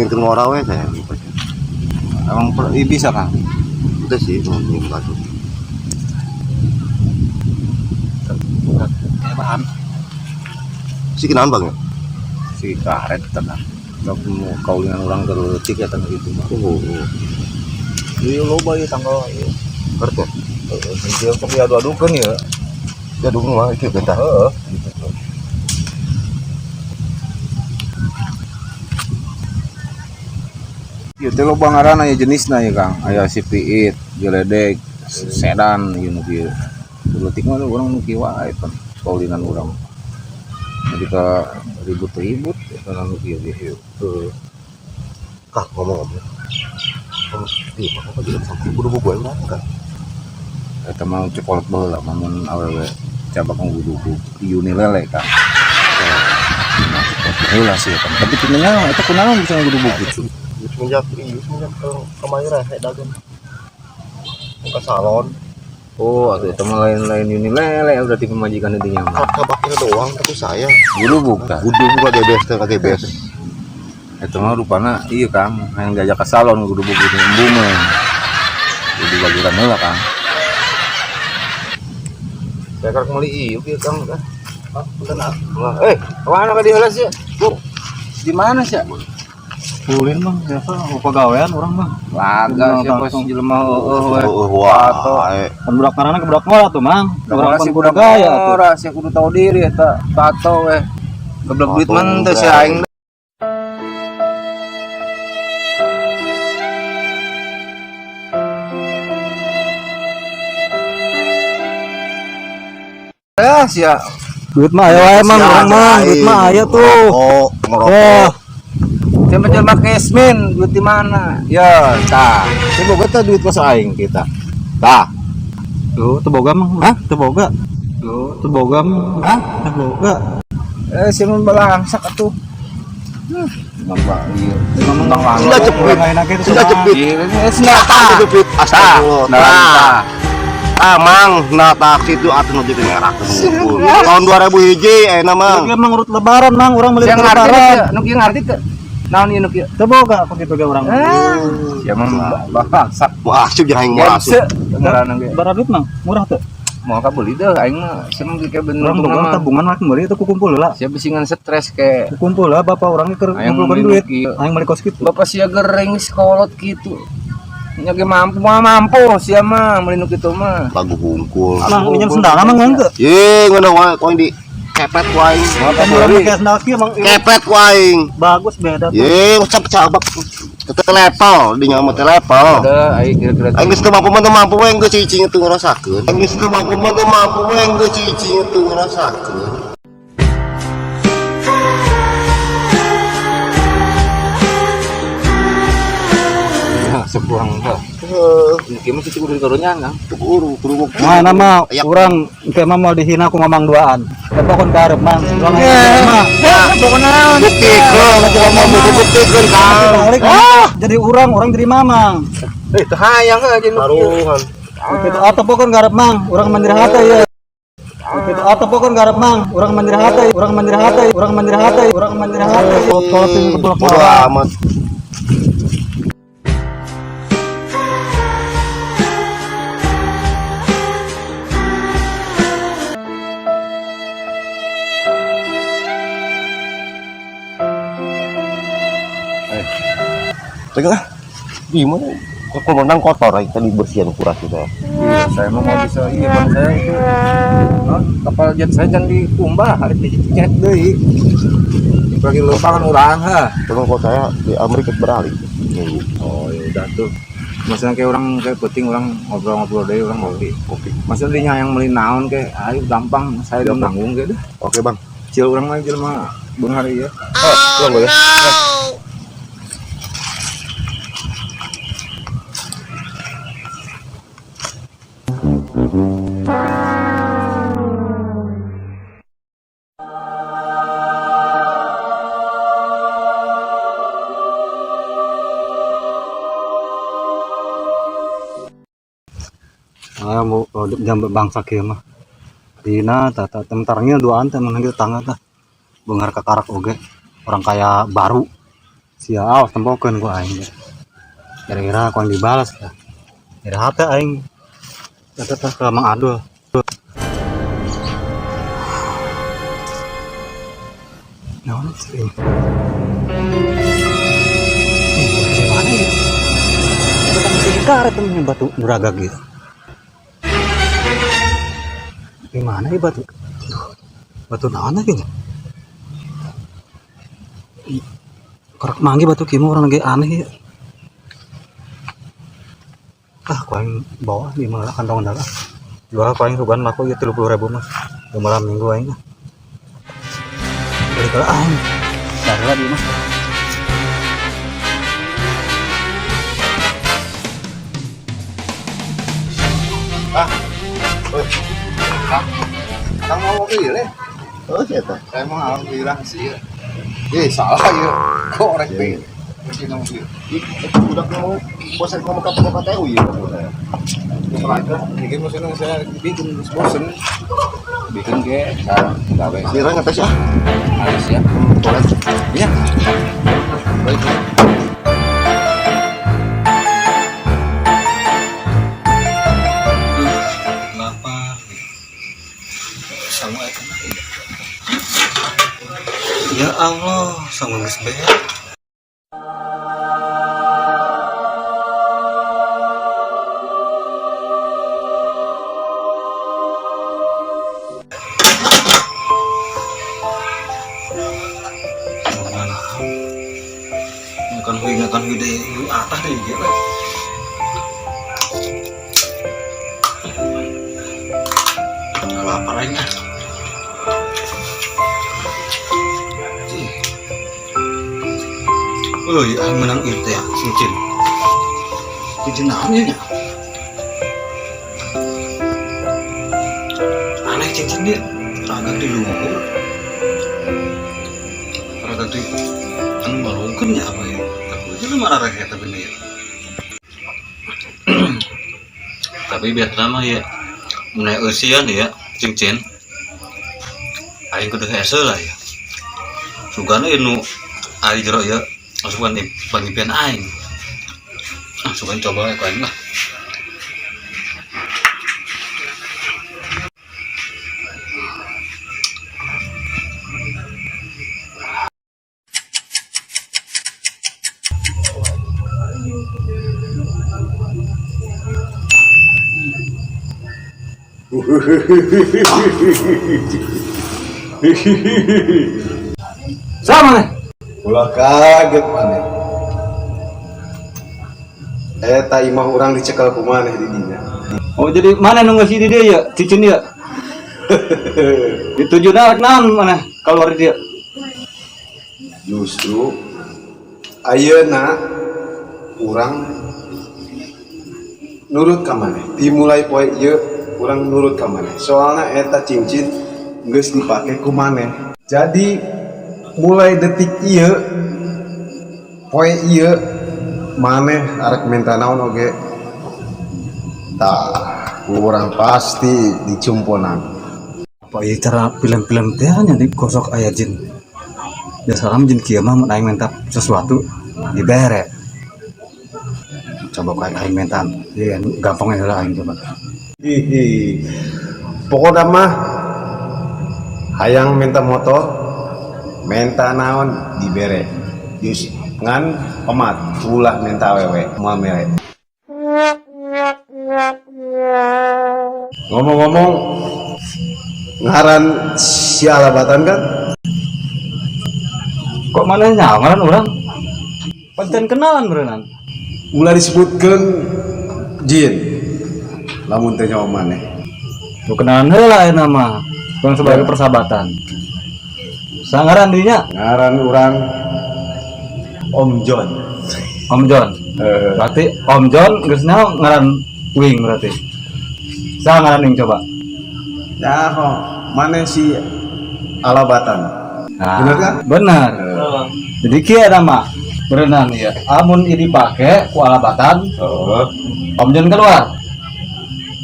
ingin ke ngora we saya lupa. Emang bisa kan? Udah sih ngomongin batu. Bahan Si kenaan bang ya? si karet tenang. Gak mau kaulinan orang terletik ya tanggal itu mah. Iya loba ya tanggal ya. Karet ya? Dia tapi adu-adu kan ya. Ya dulu mah itu bentar. Ya teh loba ngaranna ya jenisna ya Kang. Aya si piit, geledek, sedan ieu nu kieu. Terletik mah urang nu kieu wae pan kaulinan urang. Jadi ka ribut-ribut kana nu kieu ieu. Kah ngomong-ngomong. Iya, apa jadi sampai buru-buru gue kan? Eta mah cokolot baheula mun awewe cabak ngududu iune lele Kang. Heula sih kan. Tapi cenanya eta kunaon bisa ngududu gitu. Semenjak kemarin saya dagang ke salon. Oh, atuh eta mah lain-lain iune lele berarti pemajikan dinya mah. Kabaknya doang tapi saya. Gudubuk tah. Gudubuk ka DBS teh ka DBS. Eta mah rupana ieu Kang, hayang diajak ke salon gudubuk gitu embungeun. Jadi bagiran heula Kang. Saya karek meuli ieu kieu Kang tah. Ah, punten ah. Kemana ka diheula sih? Di mana sih? Ulin mah biasa pegawaian orang mah. Laga siapa sih jelema heueuh we. Wah, Kan budak karana ke budak mall atuh, Mang. Urang Urang sih budak budak gaya atuh. ora sih kudu tahu diri eta tato we. Geblek duit mah teh si aing. Ya sia. Duit mah aya wae, Mang. Urang mah duit mah aya tuh. Oh, Oh, Jelma-jelma kesmin duit di mana? Ya, tah. Saya boga teh duit pas aing kita. Tah. tuh teboga Mang. Hah? Teboga. Tuh. Teboga Mang. Hah? Teboga. Si mun balangsak atuh. Ngapa ieu? Ngomong Sudah cepet. Sudah cepet. Sudah Cepet. Astagfirullah. Nah. Mang, nah taksi itu atuh nu jadi merah kumpul. Tahun 2000 hiji enak Mang. Ieu Mang urut lebaran, Mang. Urang meuli Yang ngarti lebaran. nu kieu ngarti teu? Naon ieu nu kieu? Teboga apa gitu ge urang. Ya mah balangsak. Wah, asup jangan Ya masuk. se ngaranna ge. Berapa duit, Mang? Murah teu? Mau ka beuli teh aing mah sim ge bener Urang boga tabungan rek meuli teh kukumpul heula. sia bisingan stres ke Kukumpul lah bapak urang keur Aya ngumpulkeun meuli duit. kieu. Aing meuli kos kitu. Bapak sia gereng sekolot gitu. Nya ge mampu sia mah meuli nu kitu mah. Lagu hungkul. Mang minjem sendalna Mang henteu. Ye, ngono wae koin di kepet ku aing. Kan urang make sendal kieu Mang. Kepet ku aing. Bagus beda tuh. Ye, ucap cabak. Telepel, di nyama telepel. Ada aing kira-kira Aing geus teu mampu we geus cicing teu ngarasakeun. Aing geus teu mampu we geus cicing teu ngarasakeun. sepuang heuh. Ieu mah cukup kudu nyang. Kudu Mana mah urang engke mah mau dihina ku ngomong duaan. Pokon karep Mang. Urang mah. Pokona buktikan, coba mau buktikan Kang. Balik jadi urang jadi mamang. teu hayang aja nu kieu. Taruhan. Kitu atuh pokon karep Mang. Urang mandiri hate ya. Kitu atuh pokon karep Mang. Urang mandiri hate, urang mandiri hate, urang mandiri hate, urang mandiri hate. Kalau ting keblok Bodo amat. Tengah, gimana? Kok menang kotor aja tadi bersihin kuras kita. Iya, saya mau bisa ban saya itu. Kapal jet saya jangan dikumbah, harus dicet deui. Bagi lupangan urang ha. Tolong kok saya di Amerika beralih. Oh, ya udah tuh. Maksudnya kayak orang kayak penting orang ngobrol-ngobrol deh orang ngopi. Oke. Maksudnya yang beli naon kayak ayo gampang saya udah nanggung gitu. Oke, Bang. Cil orang mah jelema beung hari ya. Oh, ya. Mau jam bangsa kieu mah. Dina tata tentarnya duaan teh manggil tangga tah. Beungar ka karak oge. Orang kaya baru. Sial, tembokeun ku aing. Kira-kira aku yang dibalas ya. Kira hati aing. Tetep ke Mang Adul. Naon sih? Gimana ya? Kita masih karet temennya batu beragak gitu. Gimana ya batu? Batu naon lagi nya? Korak manggi batu kieu orang lagi aneh ya. Ku aing bawa di malah kantong dalam. Jual ku aing rugan laku ya 30.000 mas. Di malam minggu aing. Balik ke aing. Darah di mas. Kang mau pilih. Oh siapa? Saya mau alhamdulillah sih. Salah ya. Kok rek pilih. Mesti nang pilih. Udah mau bosan kamu kata tahu ya. Mereka bikin mesin saya bikin bosen. Bikin ke cara gawe. Sirang atas ya. Alis ya. Boleh. Iya. Baik. Lapar. Sama ya Allah, sama geus beres. Ngakan hui deh, atas deh gitu. Lapar aja. Yang menang itu ya, cincin. Cincin namanya ya. Aneh cincin dia, ragak di luhur. Ragak di, kan balungkan ya apa ya? Tapi itu marah rakyat tapi nih. Tapi biar nama ya, mulai usian ya, cincin. Aing kudu hese lah ya. Sugana inu ari jero ya. Masukan di panggipian aing. Masukan coba aku aing lah. Sama nih. Ulah kaget maneh. Eta imah urang dicekal ku maneh di dinya. Oh jadi mana nunggu si dia ya, cincin dia. Dituju naon mana keluar dia. Justru ayeuna urang nurut ka maneh. Dimulai poe ieu urang nurut ka maneh. Soalna eta cincin geus dipake ku maneh. Jadi mulai detik ieu poe ieu maneh arek minta naon oge tah urang pasti dicumponan. Apa ieu cara film-film teh nya digosok aya jin. Biasalam jin kieu mah mun aing minta sesuatu dibere. Coba kayak aing minta, ya gampangnya lah aing coba. Hihi. Pokoknya mah hayang minta motor, minta naon dibere. Jus ngan pemat ulah minta wewe moal mere. Ngomong-ngomong ngaran si alabatan kan? Kok mana nyaman orang? Pancen kenalan berenang. Ulah disebutkan jin. Lamun teh nyawa maneh. Lu kenalan heula aya nama. Orang sebagai persahabatan. Sangaran dirinya Ngaran urang Om John. Om John. Berarti Om John geus naon ngaran wing berarti. Sangaran ning coba. Ya, maneh si alabatan. Nah, Bener kan? Bener. Jadi kieu nama berenang ya. Amun ini dipake ku alabatan, Om John keluar.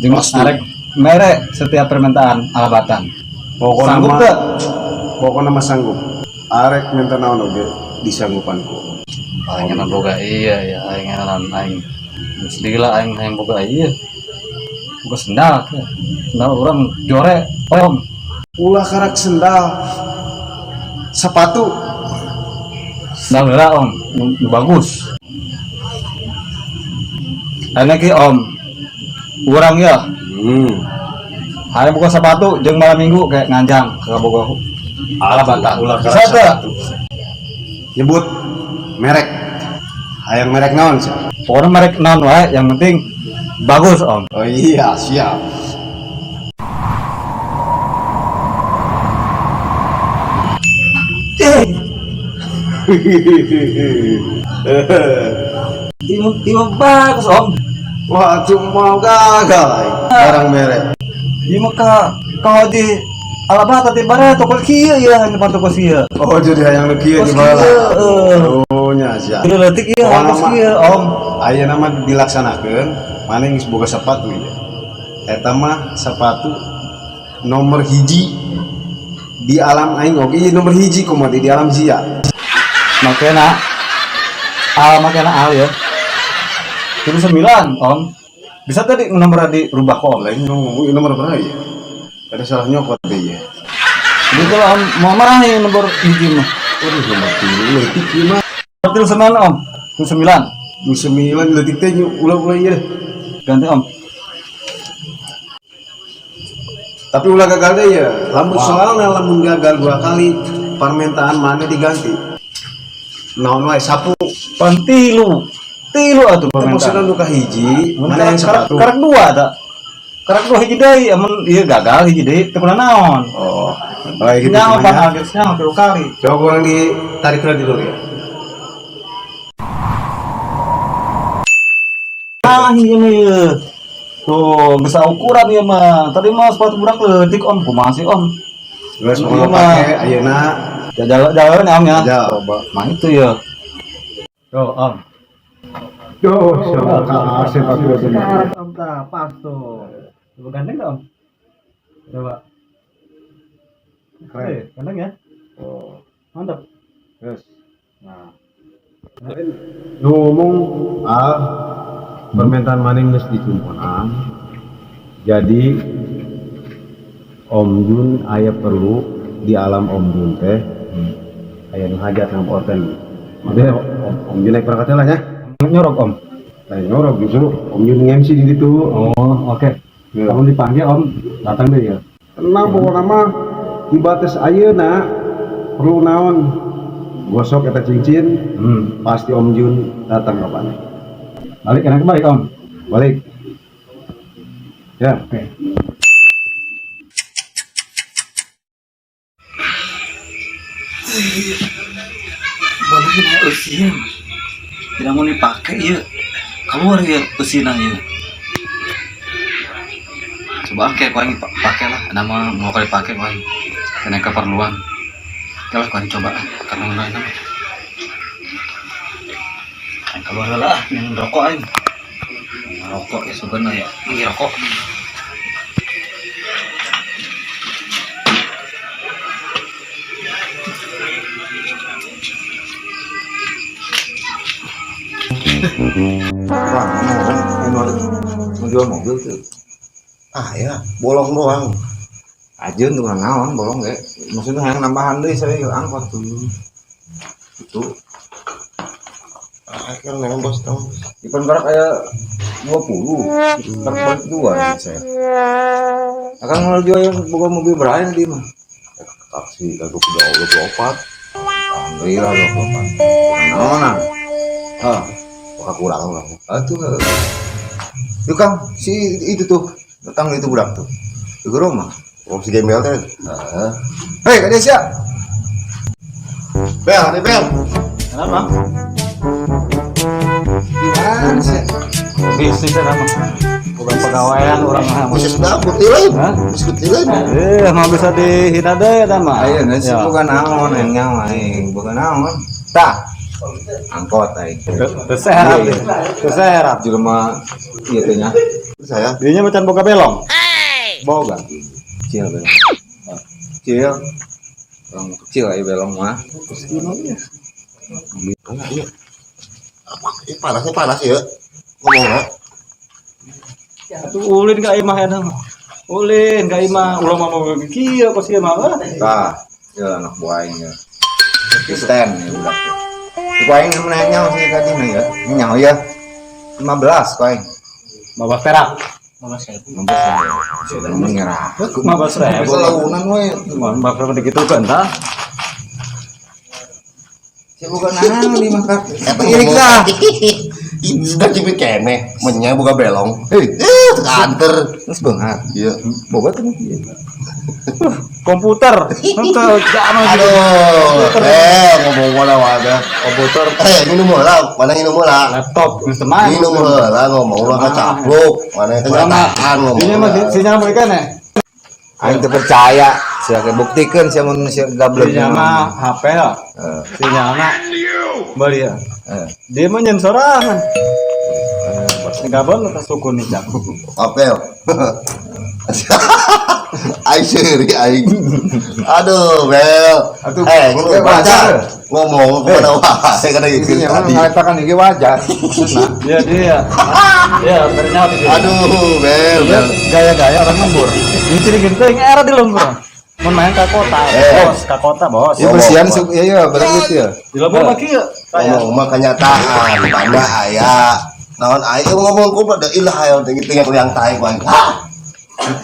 Jeung Pasti. arek mere setiap permintaan alabatan. Sanggup teu? Pokoknya mah sanggup. Arek minta naon oge disanggupanku. Aing enak boga iya ya, aing enak aing. Sedih lah aing boga iya. Boga sendal ya. Sendal orang jore, om. Ulah karak sendal, sepatu. Sendal geura om, nu bagus. Enak ki om. Urang ya. Hari buka sepatu jeung malam minggu kayak nganjang ke boga. Ala bantah Ulah bisa karak teh. sepatu. Nyebut merek. Hayang merek naon sih? Pokoknya merek non wae, yang penting bagus om. Oh iya, siap. Timu bagus om. Wah, cuma gagal barang merek. Timu kau di alabat tadi bara toko kieu ya, depan toko kieu. Oh, jadi hayang leukieu di bawah. Oh, nya sia. Udah letik ya, toko kieu om. Aya nama dilaksanakeun, maneh geus boga sepatu ya. Eta mah sepatu nomor hiji di alam aing oge nomor hiji kumaha di alam zia. Makanya al ya. Terus 9 om. Bisa tadi nomor dirubah kok om. Lain ngomong nomor berapa ya? Ada salah nyokot deh ya. Jadi kalau om mau marah nih nomor hiji mah. Waduh, nomor 3 leutik ieu mah. Terus 9 om. Terus 9. 9 leutik teh ulah-ulah ieu deh. Ganti om. Tapi ulah gagal deh ya. Lamun soalnya lamun gagal 2 kali permintaan mana diganti. Naon wae sapu. Tilu atuh Maksudnya permintaan. lu ka hiji, mana yang sepatu? Karak 2 tak. Karak 2 hiji deui, amun ieu gagal hiji deui teu pernah naon. Oh, baik gitu. Nyawa semuanya. panasnya 3 kali. Coba kurang ditarik lagi dulu ya. Ieu mah ieu. Tuh, bisa ukuran ieu mah. Tadi mah sepatu budak leutik om, kumaha sih om? Geus Iya, mau mah. pake ayeuna Jalan om ya. Jal. Coba. Mah itu ya. Tuh om. Duh, kasih pakai Sekarang om tah pas tuh. Coba gandeng dah om. Coba. Keren. Gandeng ya. Oh, Mantap. yes. Nah. Ngomong permintaan maning geus dicumpunan. Jadi Om Jun aya perlu di alam Om Jun teh aya nu hajat ngamporten. Maksudnya Om Jun naik perangkat lah ya. Nyorok om. Lain nyorok justru Om Jun nge-MC di situ. Oh oke. Ya. Kamu dipanggil om, datang deh ya. Tenang pokoknya mah di batas ayeuna perlu naon gosok eta cincin pasti Om Jun datang kapan. Balik enak baik om. Balik. Ya. Oke. Balik mau usia. Tidak mau dipakai ya. Keluar ya usina ya. Coba kayak kau yang pakai lah. Nama mau kali pakai kau yang. Karena keperluan. Kalau kau coba karena lain nama. Keluar lah yang rokok aja. Rokok ya sebenarnya ini rokok. Bang, menjual mobil tuh. Ah ya, bolong doang. Ajun tuh naon bolong kayak. Maksudnya yang nambahan deh saya angkot tuh. Itu. Akhirnya memang bos tahu. Ipan barak kayak 20. Terbalik 2 saya. Akan kalau jual yang bukan mobil berani dia mah. Taksi kagak udah 24. Alhamdulillah 24. Naonan. Ah, bakal kurang lah. Tuh. Itu kan si itu tuh datang itu budak tuh. Itu ke rumah. Oh si gembel teh. Hei, kade sia. Bel, ada bel. Kenapa? Gimana sih? Bisnis ya nama. Bukan pegawaian orang mah. Khusus dapur tilain. Hah? Khusus tilain. Mau bisa dihina deh nama. Ayo nasi bukan naon yang nyawa bukan naon. Tah. Angkot aing. Tersehat. Tersehat. Jelema ieu teh nya. Saya Dirinya macam boga belong. boga. Kecil belong. Kecil. Belong kecil aja belong mah. Terus gimana ya? Iya. Apa? Panas ya. Ngomong. Atuh ulin ka imah eta mah. Ulin ka imah ulah mah mau kieu kos kieu mah. Tah, ya anak buah aing ya. Kristen ya budak. Ku aing menanya sih tadi nih ya. Nyaho ya. 15 ku aing. 15 perak. 15 ya. Sudah mengira. 15.000. Selaunan we. Mbak berapa digitukan tah? Siapa bukan nang 5 kart. Eta Irik dah. Ini sudah cipit kene, menya buka belong. Kanter. Terus beungar. Iya. Boga tuh. Komputer. Henteu jangan. Aduh. Ngomong mana wadah. Komputer Minum heula, mana minum heula? laptop geus teman. Minum heula ngomong ulah kacapluk. Mana kenyataan ngomong. Ini mah sinyal beukeun ya. Aing teu percaya. Sia buktikan sia manusia gablek. Sinyal mah HP lah. Sinyalna bari ya. Dia mah nyen sorangan. Ngabon atas suku nih jak. Apel. Aing seri aing. Aduh, Bel. Ngomong baca. Ngomong kepada wae kada gitu Ini tadi. mengatakan ini wajar. Maksudna. Iya dia. Ya ternyata dia. Aduh, Bel. Gaya-gaya orang lembur. Ini ciri genteng era di lembur. Mun main ke kota, bos, ke kota, bos. Ya bersihan ya bener ya. Di lembur mah kieu. Kayak Ngomong mah kenyataan, tanda aya. Naon aya ngomong ku pada ilah ayo tinggi yang tai bang.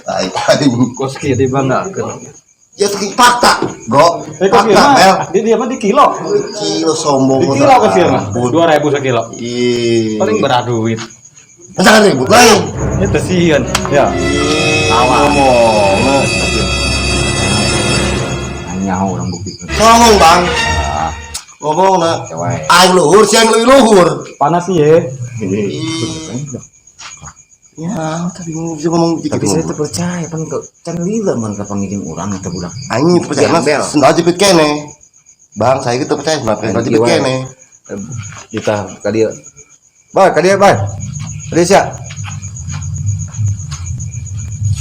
Tai aing. kos kieu dibanggakeun. Ya segi fakta, Go. Eh kos kieu Fakta, Bel. mah dia mah di kilo. Kilo sombong. Di kilo kos kieu mah. 2.000 sekilo. Ih. Paling berat duit. Jangan ribut lain. Itu sieun. Ya. Ngomong. Hanya orang buktikan. Ngomong, Bang. Ngomong na. Cewek. Aing luhur, siang leuwih luhur. Panas sih ya. Ya, tadi bisa ngomong dikit. Tapi saya terpercaya kan ke can lila man ka pangiring urang eta budak. Aing percaya mas, Bel. sendal jepit kene. Bang, saya gitu percaya sama sendal jepit kene. Kita ka dia. Ba, ka dia, ba. Dia sia.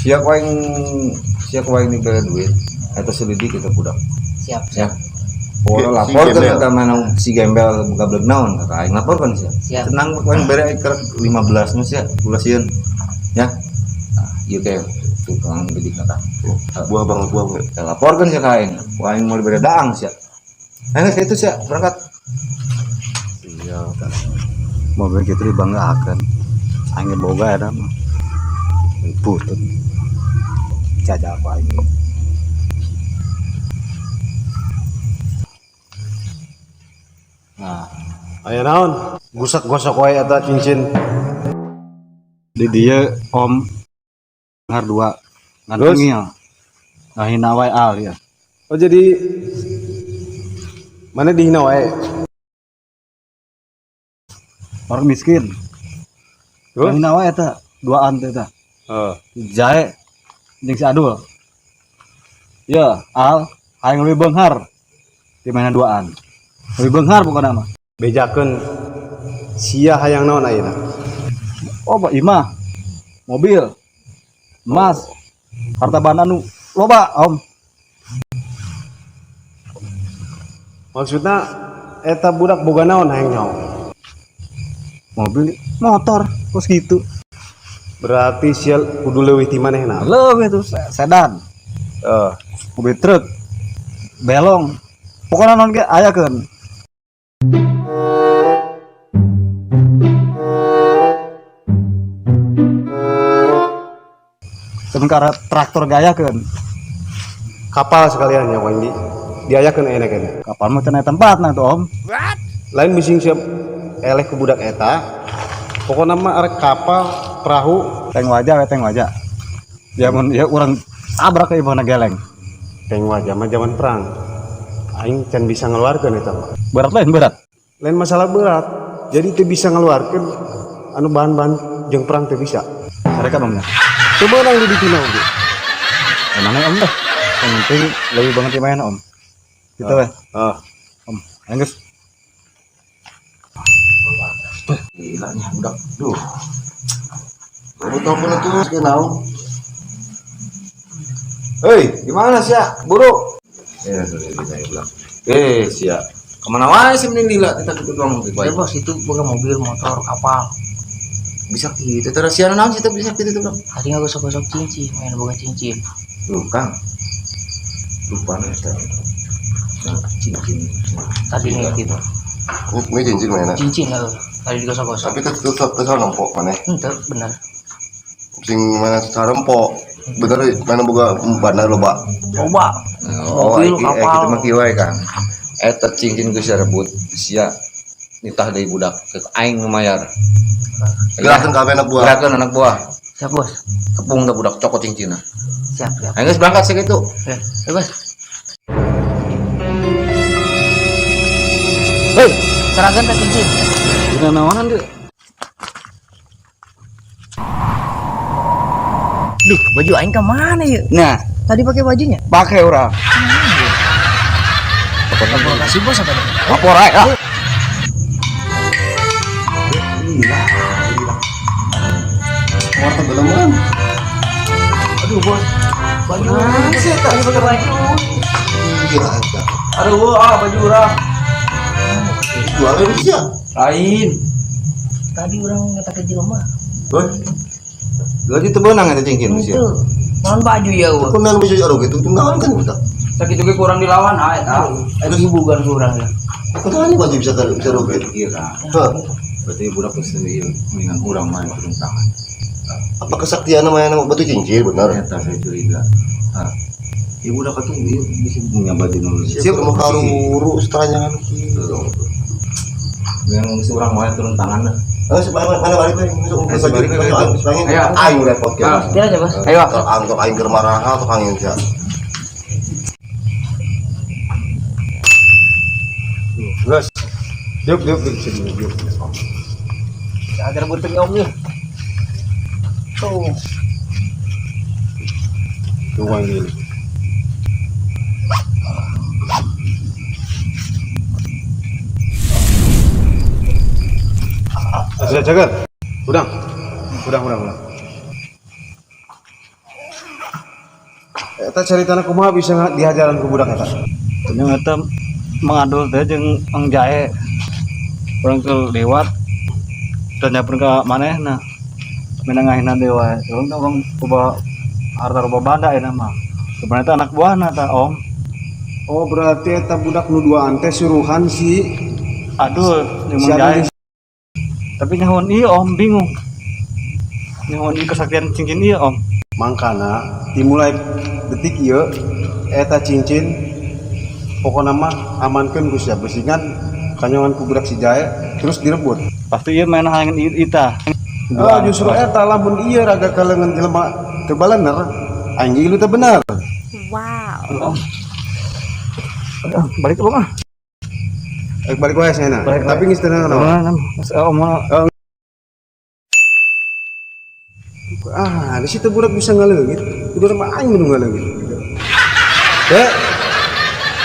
Sia ku aing nih bela duit. Eta selidik kita budak. Siap. Ya. Pokoknya lapor kan ke mana si gembel gablek naon kata aing lapor kan sia. Siap. Tenang poin bere keur 15 nu sia ulasieun. Ya. Nah, ieu teh tukang didik kata. Buah bang, buah. Kita lapor kan sia ka aing. Ku aing mau dibere daang sia. Aing geus itu sia berangkat. Iya. Mobil gitu dibanggakeun. Aing boga eta mah. Putut. Jaja apa aing. Nah, Aya naon? Gosok-gosok wae eta cincin. di dia om ngardua Terus? ngantengil. Ngahina wae al ya. Oh jadi mana dihina wae? Orang miskin. Terus? Ngahina wae eta duaan teh eta. Jae jeung si Adul. Ya, al hayang leuwih beunghar. Di mana duaan. Leuwih beunghar bukan nama. Bejakeun sia hayang naon ayeuna? Oh, Pak Imah. Mobil. Emas. Harta banda nu loba, Om. Maksudna eta budak boga naon hayang nyaho? Mobil, motor, terus gitu. Berarti sia kudu leuwih ti manehna. Leuwih tuh sedan, mobil truk, belong. Pokoknya non ge ayakeun. Sementara traktor gayakeun. Kapal sekalian ya Wandi. Diayakeun enak kene. Kapal mah cenah tempatna tuh, Om. Lain bising siap eleh ke budak eta. Pokoknya mah arek kapal, perahu, Teng wajah, we teng wajah. Ya mun ya urang tabrak ke ibana geleng. teng wajah mah zaman perang. Aing can bisa ngeluarkeun eta mah. Berat lain berat. Lain masalah berat. Jadi teu bisa ngeluarkeun anu bahan-bahan jeung perang teu bisa. Mereka Omnya. Coba orang di ditina oge. Emangnya Om dah. Yang penting lebih banget main Om. Gitu weh. Om, ayo guys. Gila nih budak. Duh. Kamu tahu pun itu kenal. Hei, gimana sia? Buru. Ya sudah kita bilang. Sia. Kemana wae sih mending lila kita gitu doang gitu Ya bos itu bukan mobil, motor, kapal. bisa gitu terus siaran naon sih teh bisa gitu tuh Kang. Tadi nggak gosok-gosok cincin, main boga cincin. Tuh Kang lupa nih teh cincin Tadi nih gitu. Ini cincin mana? Cincin lah. Tadi digosok-gosok. Tapi kesal nempok mana? Ente bener. Sing mana sarempok. Bener mana boga bandar loba. Coba. oh Mobil, iki kapal. kita mah kieu wae Kang eta cincin geus rebut sia nitah deui budak ke aing nu mayar Gerakan kabeh anak buah. gerakeun anak buah Siap bos. tepung da budak cokot cincinna Siap siap. aing geus berangkat sakitu Bos. Hei, seragam tak cincin. Udah nawanan deh. Duh, baju aing kemana ya? Nah, Tadi pakai bajunya. pakai orang. Terima kasih bos apa nih? Lapor aja. Warta belum kan? Aduh bos. Baju. Tadi pakai baju. Gila aja. Aduh, baju orang. Jualnya bisa. Lain. Tadi orang ngetak di rumah. Woi, lagi teu beunang eta cincin sia Itu. Non baju ya gua. kenal bisa jaro gitu. Tunggal kan kita. Sakit juga kurang dilawan, ah. Itu bukan kurang ya. Kenal ini baju bisa rugi. kira Hah, berarti budak geus ieu mendingan urang mah turun tangan apa kesaktian namanya nama batu cincin benar? eta saya curiga ya budak atuh ieu bisa punya baju nu Siapa mau karuru setanya kan gitu. yang geus urang mah turun tangan dah Mana balik teh? Masuk ke baju balik. Ayo, aing repot ya. Dia aja bos. Ayo. Untuk aing keur maraha atau angin sia. Gus. Diuk sini diuk. Agar buteng om ya. Tuh. Tunggu ini. Sudah jaga. Udah. Eta cari tanah kumaha bisa dihajaran ku budak eta. Yang eta mengadul teh jeung ang jae. Orang tuh lewat dan nyaper ke manehna. Menengahina dewa. Orang coba harta roba banda ya nama. Sebenarnya itu anak buahna ta om. Oh berarti eta budak nu duaan teh suruhan si Aduh, yang si menjahit. anu Tapi nyahon iya om bingung. Nyahon iya kesaktian cincin iya om. mangkana dimulai detik ieu eta cincin pokokna mah amankeun Gus ya besingan kanyongan ku budak si jae terus direbut. Pasti iya main hangan ita. Oh justru eta lamun ieu raga kalengan jelema teu balener aing ieu teh bener. Balik ke rumah. Balik wae cenah. Balik wae. Tapi geus teu naon. Ah, di situ budak bisa ngaleungit. Kudu mah aing nu ngaleungit.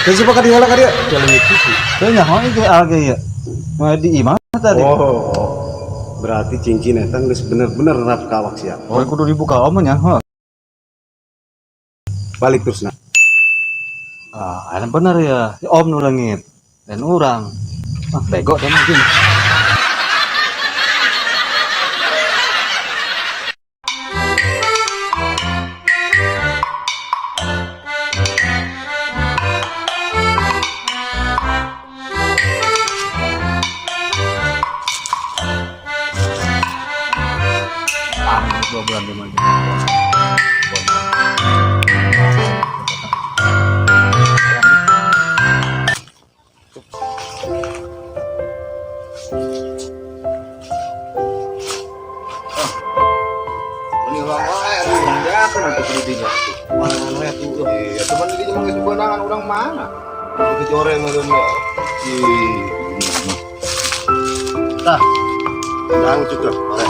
Teh siapa ka dihala ka dia? Jalan itu sih. Teh nyaho itu alge ya. Mau di imah tadi. Oh. Berarti cincin eta geus bener-bener rap kawak sia. Oh, kudu dibuka om nyaho. Balik terus nah. Ah, enak bener ya. Om nu leungit. Dan orang. Ah, bego dan mungkin. Dua bulan di mana? ini wae urang jakeun atuh kudu dinya mana ya tuh Iya, cuman di mah geus beunangan urang mana? Itu core mah geus. Tah. Nang cukup, ore.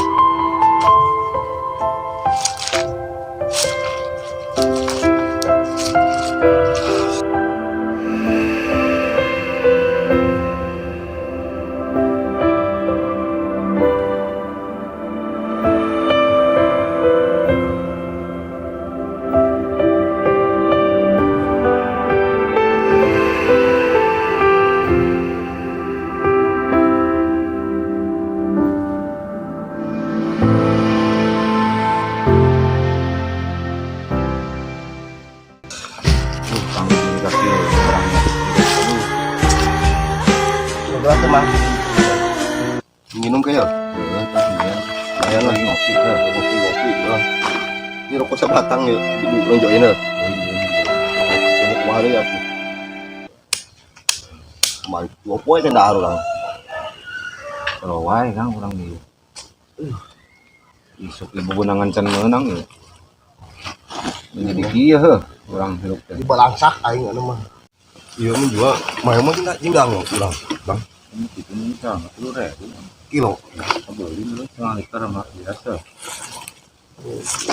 minum kayak Saya lagi ngopi ke. kopi lah. Ini rokok sebatang ya, ibu lonjokin ya. Kemarin aku. Kemarin dua poin kan dah orang. Kalau wae Kang urang di. Isuk ibu benangan can meunang ya. Menjadi kieu heuh urang hirup teh. Di balangsak aing anu mah. Iya menjual, mah mah tidak jindang urang, Bang. Itu minta 10.000. Kilo. Beli dulu 1 liter mah biasa.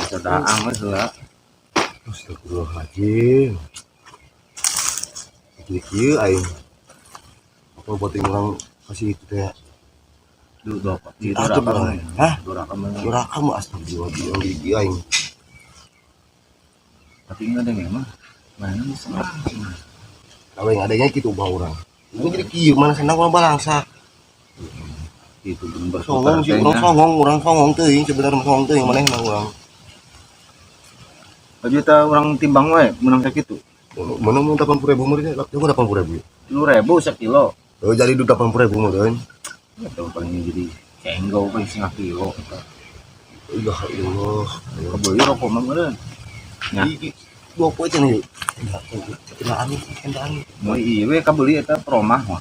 Sedaang mah heula. Astagfirullahaladzim. Kieu aing. Apa buat orang kasih itu teh? Duh, dapat. Atuh berapa? Hah? Dorakam. Curah kamu astagfirullahaladzim gigi aing. Tapi enggak ada mah. Mana bisa. Kalau yang adanya gitu bau orang. Ini jadi kieu mana senang orang balangsa. Itu bener Songong sih orang songong teuing sebenarnya songong teuing manehna urang. Juta orang timbang wae menang sakitu. Mana mau 80.000 mah dia, coba 80.000. 10.000 sekilo. Oh jadi 80.000 mah deun. Itu paling jadi cenggol paling setengah kilo. Ya Allah. Kebeli rokok mah meureun. Ya. Iki 2 poin cenah. Kendaan. Mau iya we kabeli eta promah mah.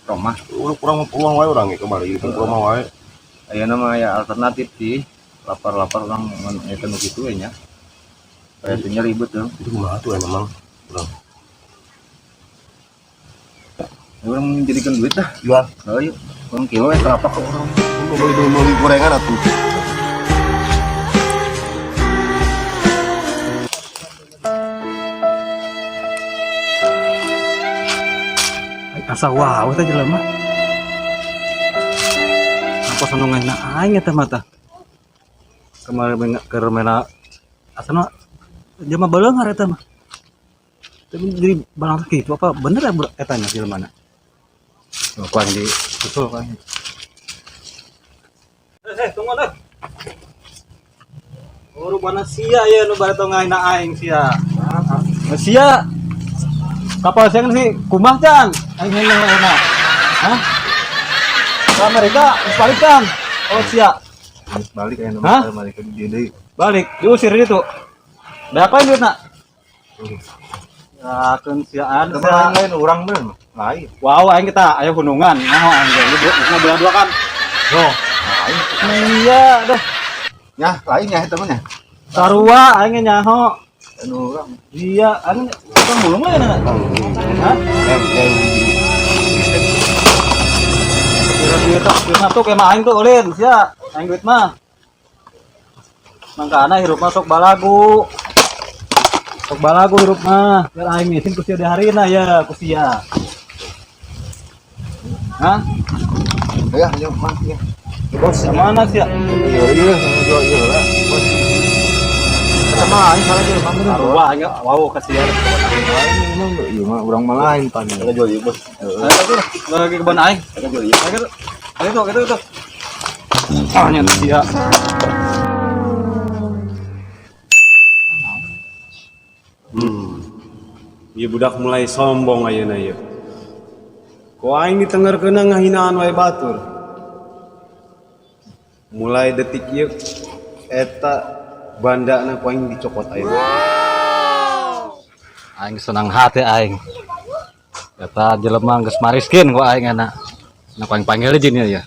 Promah. Kurang peluang wae urang ge kemarin itu peluang wae. Aya nama ya alternatif sih. Lapar-lapar orang eta nu kitu we nya. Kayaknya ribet tuh. Itu kumaha tuh emang urang. Orang menjadikan duit dah. Jual. Ayo, orang kilo ya berapa kok orang? Beli gorengan atuh. Asa wow teh jelema. Apa sanungan aing eta mata. Kemarin keur mena asana jelema beuleur eta mah. Tapi jadi barang kitu apa bener ya eta nya jelemana? Kuan di susul kan. Tunggu deh. Urubana sia ya nu bari tongah na aing sia. Sia. Kapal saya sih kumah can, aing hendak enak. Hah? Ke Amerika, balik kan? Oh sia. Balik ya Hah? balik ke dia deui. Balik, diusir itu. Da apa duit nak? Ya kan siaan. Lain orang bener lain. Wow, aing kita ayo gunungan. Nah, aing ge dua kan. Yo. Iya, dah. Ya, lain ya teman ya. Sarua aing nyaho. Anu urang. Iya, aing kan belum ya nak. Hah? Duit mah tuh kemah aing tuh ulin sia. Aing duit mah. Mangkana hirup masuk balagu. Sok balagu hirup mah. Biar aing ngizin ku sia di harina ya, ku sia. Hah? Ya, ayo mah ya. Bos, mana sih ya? Iya, jual iya lah. Sama aing salah jeung mangga. Sarua aing wow kasihan. Iya mah urang mah lain pan. Kita jual ieu bos. Ayo lagi ke kebun aing. Kita jual ieu. Ayo tuh. Ah nya sia. Ieu budak mulai sombong ayeuna ieu. Ku aing ditengerkeun ngahinaan wae batur. Mulai detik ieu eta bandana ku aing dicopot ayeuna. Aing senang hati aing. Eta jelema geus mariskin ku aing ana. Na panggil jin ya.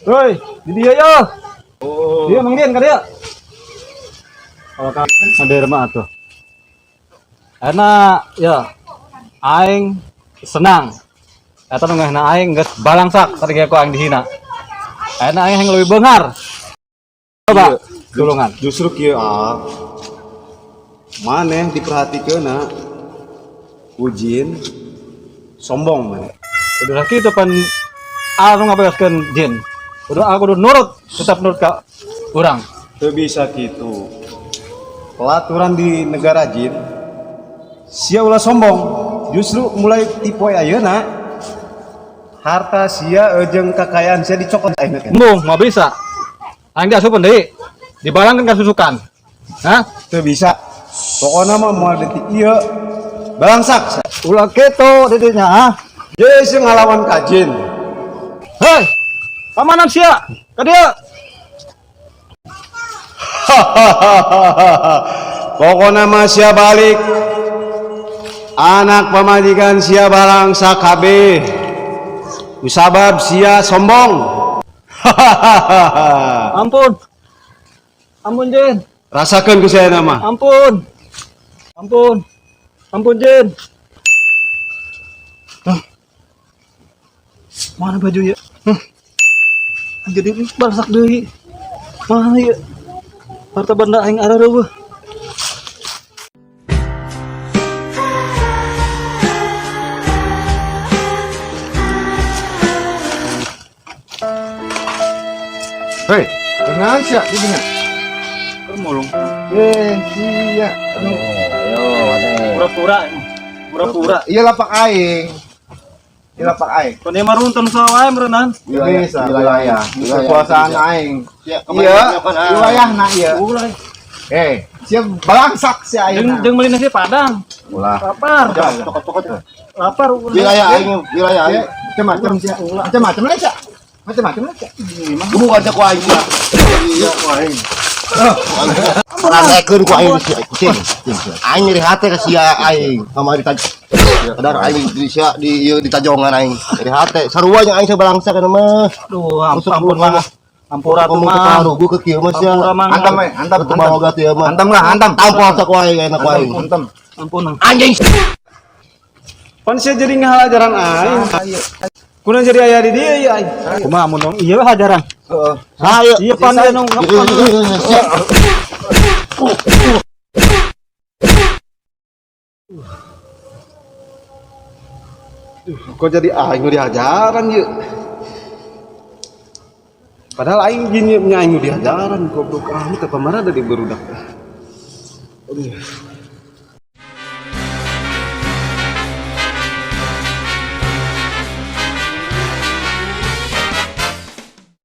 Hoi, di dia yo. Oh. Dia mangdin ka dia. Kalau ka ada mah atuh. Ana ya aing senang. Eta nu ngehna aing geus balangsak tadi ku aing dihina. Ana aing yang lebih beungar. Coba tulungan. Justru kieu maneh diperhatikeuna ujin sombong maneh. Udah kitu pan anu ngabeaskeun jin. Udah aku udah nurut, tetap nurut ka urang. Teu bisa kitu. Pelaturan di negara jin sia ulah sombong. Justru mulai tipoe ayeuna harta sia jeung kekayaan sia dicokot ayeuna teh. Embung, mau bisa. Aing diasup deui. Dibalangkeun kasusukan. Hah? Teu bisa. Pokona mah moal detik ieu balangsak. Ulah keto didinya ha. Ye sing ngalawan kajin. Hei. Pamanan sia. Ka dieu. Pokoknya mah sia balik. Anak pamajikan sia balangsak kabeh. Usabab sia sombong. Ampun. Ampun Jin. Rasakan ku saya nama. Ampun. Ampun. Ampun Jin. Mana baju ya? Jadi balsak deui. Mana ya? Harta benda aing ada reueuh. Hei, kenal sih di sini? Mulung. Iya. Pura-pura. Iya lapak aing. Kon ieu marunten sawae meureunnan. Bisa wilayah. Kekuasaan aing. Iya, wilayahna ieu. Ulah. Siap balangsak si aing. Jeung meuli nasi padang. Ulah. Lapar. Lapar. Wilayah aing. Macam-macam sih. Macam-macam lah sih. Macam-macam lah sih. Bukan cek ku aing. Iya ku aing. Rasakeun ku aing kucing. Aing nyeri hate ka sia aing. Kamari tadi. Kadar aing di sia di ieu di tajongan aing. Nyeri hate sarua jeung aing sabalangsa kana mah. Aduh, ampun mah. Ampura tuh Ngomong mah. ketaruh gua ke kieu mah sia. Antam we, antam. Kumaha teh mah. Antam lah, antam. Tampol sak ku aing enak ku aing. Antam. Ampun. Anjing. Pan sia jadi ngahalajaran aing. Kuna jadi aya di dieu ya aing. Kumaha mun dong? Ieu hajaran. Hayo. Iya pan dia nong. Kok jadi aing nu diajaran ye? Padahal aing gini nya aing nu diajaran goblok ah teu pamara dari berudak. Aduh.